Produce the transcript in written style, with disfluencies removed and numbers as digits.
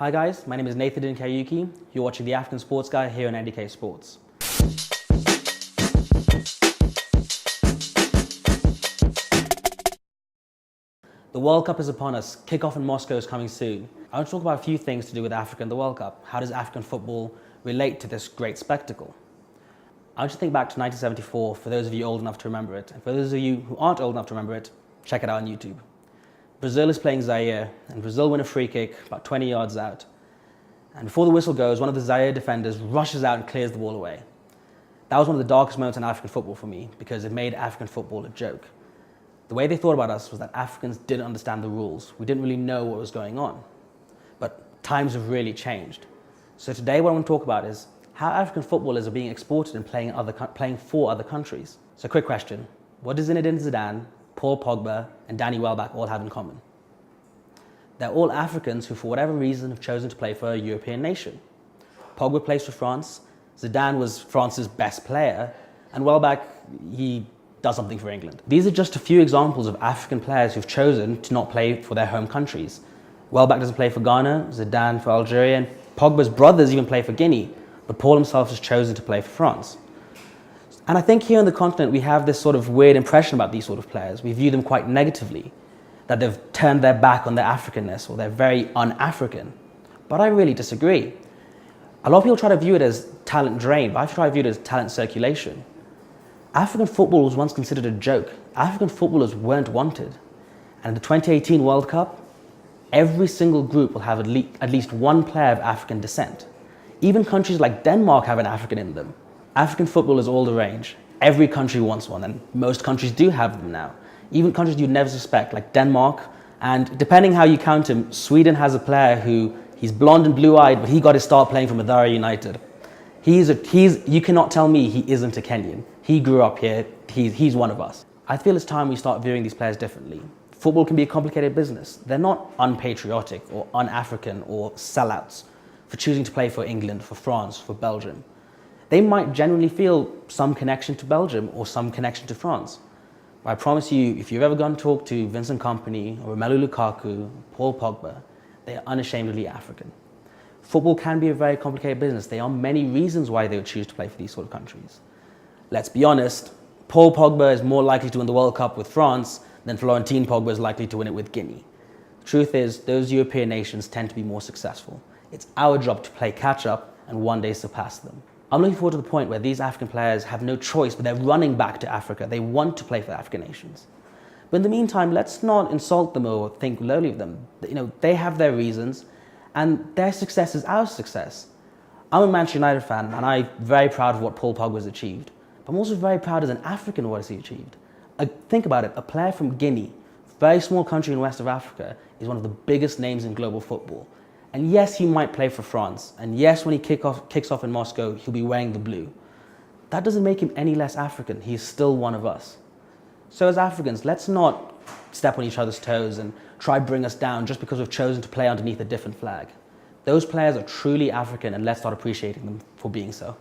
Hi guys, my name is Nathan Kariuki. You're watching the African Sports Guy here on NDK Sports. The World Cup is upon us. Kickoff in Moscow is coming soon. I want to talk about a few things to do with Africa and the World Cup. How does African football relate to this great spectacle? I want you to think back to 1974 for those of you old enough to remember it. And for those of you who aren't old enough to remember it, check it out on YouTube. Brazil is playing Zaire, and Brazil win a free kick about 20 yards out. And before the whistle goes, one of the Zaire defenders rushes out and clears the ball away. That was one of the darkest moments in African football for me, because it made African football a joke. The way they thought about us was that Africans didn't understand the rules. We didn't really know what was going on. But times have really changed. So today what I want to talk about is how African footballers are being exported and playing for other countries. So quick question, what does Zinedine Zidane, Paul Pogba and Danny Welbeck all have in common? They're all Africans who for whatever reason have chosen to play for a European nation. Pogba plays for France, Zidane was France's best player, and Welbeck, he does something for England. These are just a few examples of African players who've chosen to not play for their home countries. Welbeck doesn't play for Ghana, Zidane for Algeria, and Pogba's brothers even play for Guinea, but Paul himself has chosen to play for France. And I think here on the continent we have this sort of weird impression about these sort of players. We view them quite negatively, that they've turned their back on their Africanness or they're very un-African. But I really disagree. A lot of people try to view it as talent drain, but I try to view it as talent circulation. African football was once considered a joke. African footballers weren't wanted. And in the 2018 World Cup, every single group will have at least one player of African descent. Even countries like Denmark have an African in them. African football is all the rage. Every country wants one, and most countries do have them now. Even countries you'd never suspect, like Denmark, and depending how you count him, Sweden has a player who, he's blonde and blue-eyed, but he got his start playing for Mathare United. You cannot tell me he isn't a Kenyan. He grew up here, he's one of us. I feel it's time we start viewing these players differently. Football can be a complicated business. They're not unpatriotic or un-African or sellouts for choosing to play for England, for France, for Belgium. They might genuinely feel some connection to Belgium or some connection to France. But I promise you, if you've ever gone to talk to Vincent Kompany or Romelu Lukaku, Paul Pogba, they are unashamedly African. Football can be a very complicated business. There are many reasons why they would choose to play for these sort of countries. Let's be honest, Paul Pogba is more likely to win the World Cup with France than Florentine Pogba is likely to win it with Guinea. The truth is, those European nations tend to be more successful. It's our job to play catch up and one day surpass them. I'm looking forward to the point where these African players have no choice, but they're running back to Africa. They want to play for African nations. But in the meantime, let's not insult them or think lowly of them. They have their reasons, and their success is our success. I'm a Manchester United fan, and I'm very proud of what Paul Pogba has achieved. But I'm also very proud as an African of what he achieved. Think about it, a player from Guinea, a very small country in west of Africa, is one of the biggest names in global football. And yes, he might play for France. And yes, when he kicks off in Moscow, he'll be wearing the blue. That doesn't make him any less African. He's still one of us. So as Africans, let's not step on each other's toes and try to bring us down just because we've chosen to play underneath a different flag. Those players are truly African, and let's start appreciating them for being so.